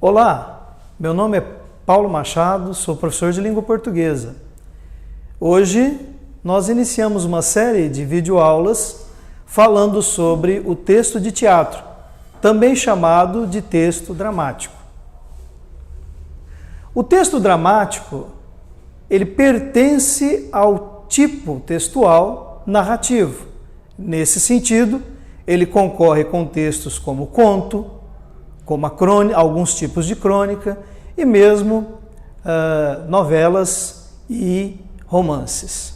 Olá, meu nome é Paulo Machado, sou professor de língua portuguesa. Hoje nós iniciamos uma série de videoaulas falando sobre o texto de teatro, também chamado de texto dramático. O texto dramático, ele pertence ao tipo textual narrativo. Nesse sentido, ele concorre com textos como conto, como a crônica, alguns tipos de crônica e mesmo novelas e romances.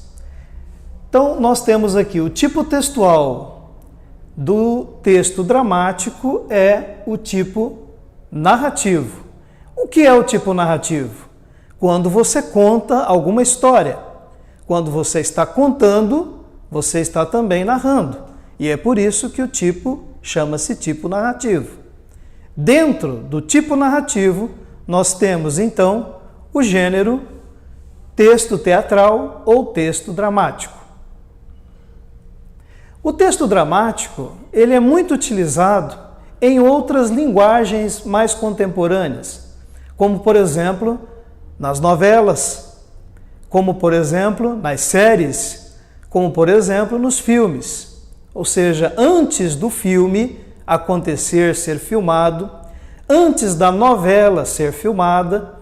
Então, nós temos aqui o tipo textual do texto dramático é o tipo narrativo. O que é o tipo narrativo? Quando você conta alguma história. Quando você está contando, você está também narrando. E é por isso que o tipo chama-se tipo narrativo. Dentro do tipo narrativo, nós temos então o gênero texto teatral ou texto dramático. O texto dramático, ele é muito utilizado em outras linguagens mais contemporâneas, como por exemplo, nas novelas, como por exemplo, nas séries, como por exemplo, nos filmes. Ou seja, antes do filme acontecer, ser filmado, antes da novela ser filmada,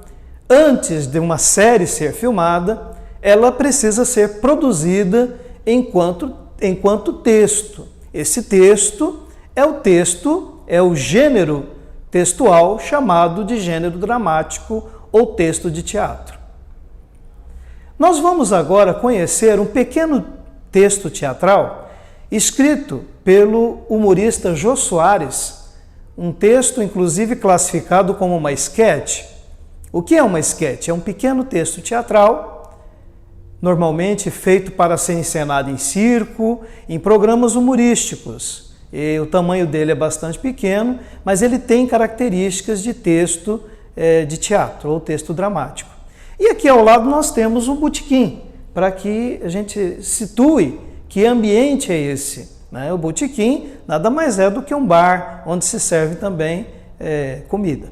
antes de uma série ser filmada, ela precisa ser produzida enquanto texto. Esse texto, é o gênero textual chamado de gênero dramático ou texto de teatro. Nós vamos agora conhecer um pequeno texto teatral escrito pelo humorista Jô Soares, um texto inclusive classificado como uma esquete. O que é uma esquete? É um pequeno texto teatral, normalmente feito para ser encenado em circo, em programas humorísticos. E o tamanho dele é bastante pequeno, mas ele tem características de texto de teatro ou texto dramático. E aqui ao lado nós temos um botequim, para que a gente situe que ambiente é esse. Né? O botequim nada mais é do que um bar onde se serve também comida.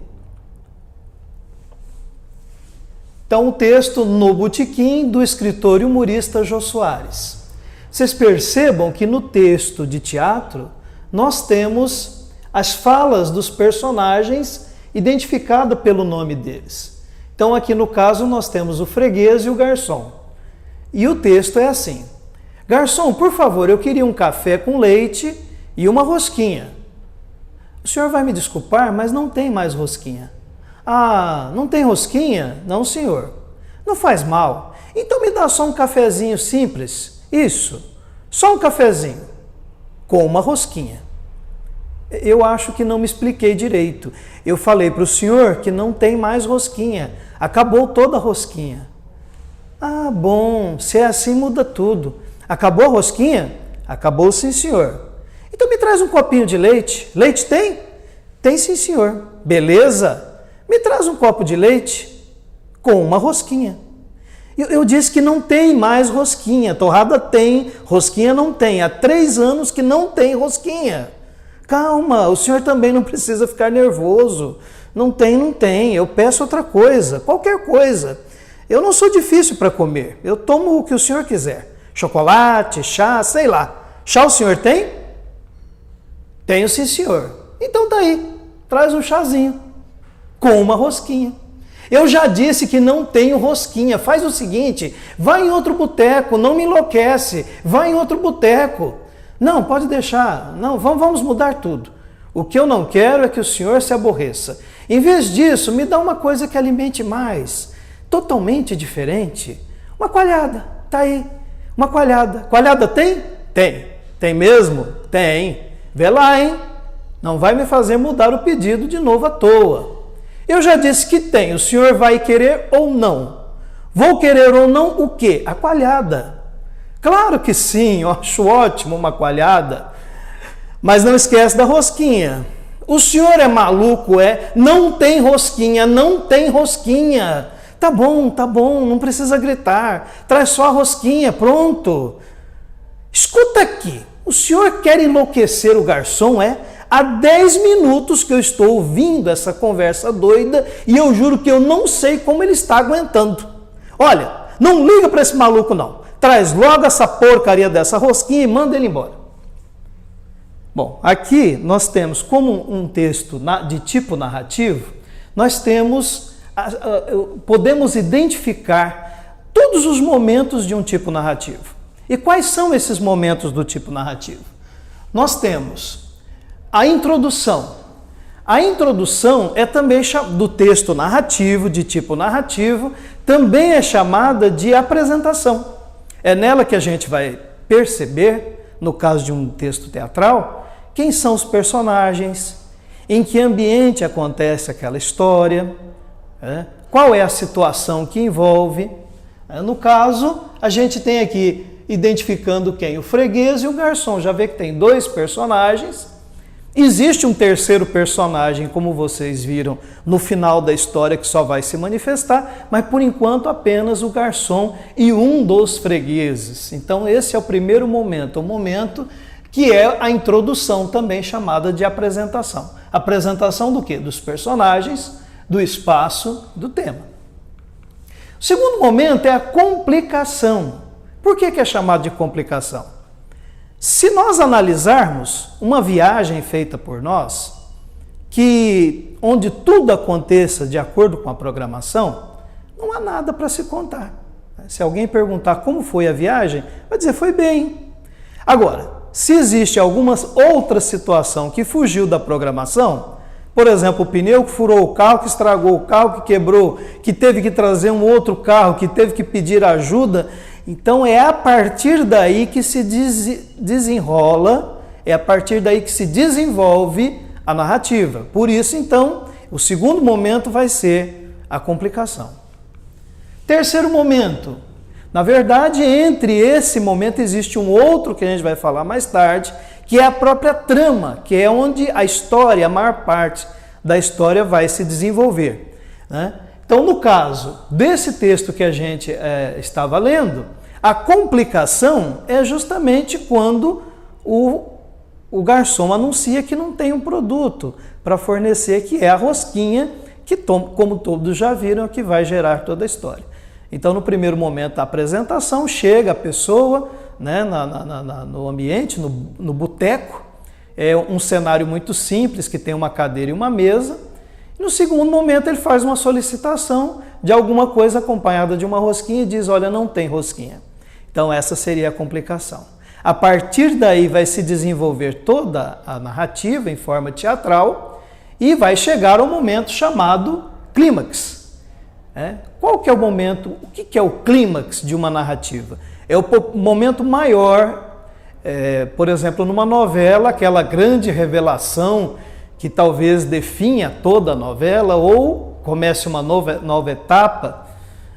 Então, o texto No Botequim, do escritor e humorista Jô Soares. Vocês percebam que no texto de teatro nós temos as falas dos personagens identificadas pelo nome deles. Então, aqui no caso, nós temos o freguês e o garçom. E o texto é assim: garçom, por favor, eu queria um café com leite e uma rosquinha. O senhor vai me desculpar, mas não tem mais rosquinha. Ah, não tem rosquinha? Não, senhor. Não faz mal. Então me dá só um cafezinho simples. Isso, só um cafezinho com uma rosquinha. Eu acho que não me expliquei direito. Eu falei para o senhor que não tem mais rosquinha. Acabou toda a rosquinha. Ah, bom, se é assim muda tudo. Acabou a rosquinha? Acabou, sim, senhor. Então me traz um copinho de leite. Leite tem? Tem, sim, senhor. Beleza? Me traz um copo de leite com uma rosquinha. Eu disse que não tem mais rosquinha. Torrada tem, rosquinha não tem. Há 3 anos que não tem rosquinha. Calma, o senhor também não precisa ficar nervoso. Não tem. Eu peço outra coisa, qualquer coisa. Eu não sou difícil para comer. Eu tomo o que o senhor quiser. Chocolate, chá, sei lá. Chá o senhor tem? Tenho, sim, senhor. Então tá aí, traz um chazinho com uma rosquinha. Eu já disse que não tenho rosquinha. Faz o seguinte, vai em outro boteco, não me enlouquece. Vai em outro boteco. Não, pode deixar. Não, vamos mudar tudo. O que eu não quero é que o senhor se aborreça. Em vez disso, me dá uma coisa que alimente mais. Totalmente diferente. Uma coalhada, tá aí. Uma coalhada. Coalhada tem? Tem. Tem mesmo? Tem. Vê lá, hein? Não vai me fazer mudar o pedido de novo à toa. Eu já disse que tem. O senhor vai querer ou não? Vou querer ou não o quê? A coalhada. Claro que sim, eu acho ótimo uma coalhada. Mas não esquece da rosquinha. O senhor é maluco, é? Não tem rosquinha, não tem rosquinha. Tá bom, não precisa gritar. Traz só a rosquinha, pronto. Escuta aqui, o senhor quer enlouquecer o garçom, é? Há 10 minutos que eu estou ouvindo essa conversa doida e eu juro que eu não sei como ele está aguentando. Olha, não liga para esse maluco não. Traz logo essa porcaria dessa rosquinha e manda ele embora. Bom, aqui nós temos como um texto de tipo narrativo, nós podemos identificar todos os momentos de um tipo narrativo. E quais são esses momentos do tipo narrativo? Nós temos a introdução. A introdução é também do texto narrativo, de tipo narrativo, também é chamada de apresentação. É nela que a gente vai perceber, no caso de um texto teatral, quem são os personagens, em que ambiente acontece aquela história, qual é a situação que envolve. No caso, a gente tem aqui identificando quem? O freguês e o garçom. Já vê que tem 2 personagens. Existe um terceiro personagem, como vocês viram no final da história, que só vai se manifestar, mas por enquanto apenas o garçom e um dos fregueses. Então esse é o primeiro momento, o momento que é a introdução, também chamada de apresentação. Apresentação do quê? Dos personagens, do espaço, do tema. O segundo momento é a complicação. Por que é chamado de complicação? Se nós analisarmos uma viagem feita por nós, onde tudo aconteça de acordo com a programação, não há nada para se contar. Se alguém perguntar como foi a viagem, vai dizer foi bem. Agora, se existe alguma outra situação que fugiu da programação, por exemplo, o pneu que furou o carro, que estragou o carro, que quebrou, que teve que trazer um outro carro, que teve que pedir ajuda, então é a partir daí que se desenrola, é a partir daí que se desenvolve a narrativa. Por isso, então, o segundo momento vai ser a complicação. Terceiro momento. Na verdade, entre esse momento existe um outro que a gente vai falar mais tarde, que é a própria trama, que é onde a história, a maior parte da história vai se desenvolver, né? Então, no caso desse texto que a gente estava lendo, a complicação é justamente quando o garçom anuncia que não tem um produto para fornecer, que é a rosquinha, que, como todos já viram, é o que vai gerar toda a história. Então, no primeiro momento da apresentação, chega a pessoa, né, no ambiente, no boteco, é um cenário muito simples, que tem uma cadeira e uma mesa. No segundo momento, ele faz uma solicitação de alguma coisa acompanhada de uma rosquinha e diz, olha, não tem rosquinha. Então, essa seria a complicação. A partir daí, vai se desenvolver toda a narrativa em forma teatral e vai chegar ao momento chamado clímax. Qual que é o momento, o que é o clímax de uma narrativa? É o momento maior, por exemplo, numa novela, aquela grande revelação que talvez definha toda a novela ou comece uma nova etapa,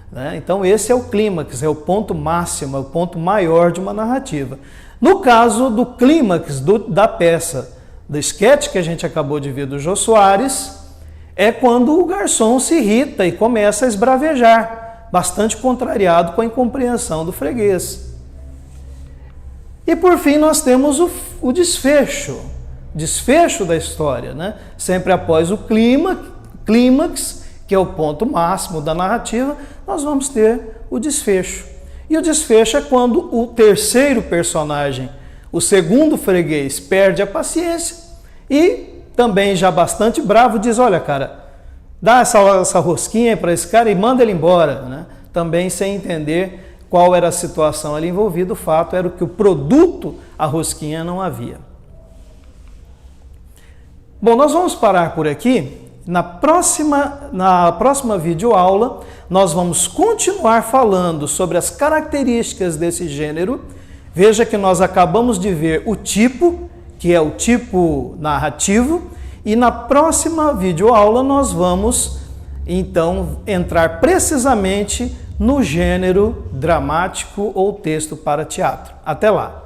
né? Então esse é o clímax, é o ponto máximo, é o ponto maior de uma narrativa. No caso do clímax da peça, do esquete que a gente acabou de ver do Jô Soares, é quando o garçom se irrita e começa a esbravejar, bastante contrariado com a incompreensão do freguês. E por fim nós temos o desfecho da história, né? Sempre após o clímax, que é o ponto máximo da narrativa, nós vamos ter o desfecho. E o desfecho é quando o terceiro personagem, o segundo freguês, perde a paciência e também já bastante bravo diz, olha cara, dá essa rosquinha para esse cara e manda ele embora, né? Também sem entender qual era a situação ali envolvida, o fato era que o produto, a rosquinha, não havia. Bom, nós vamos parar por aqui. Na próxima videoaula, nós vamos continuar falando sobre as características desse gênero. Veja que nós acabamos de ver o tipo, que é o tipo narrativo, e na próxima videoaula nós vamos, então, entrar precisamente no gênero dramático ou texto para teatro. Até lá!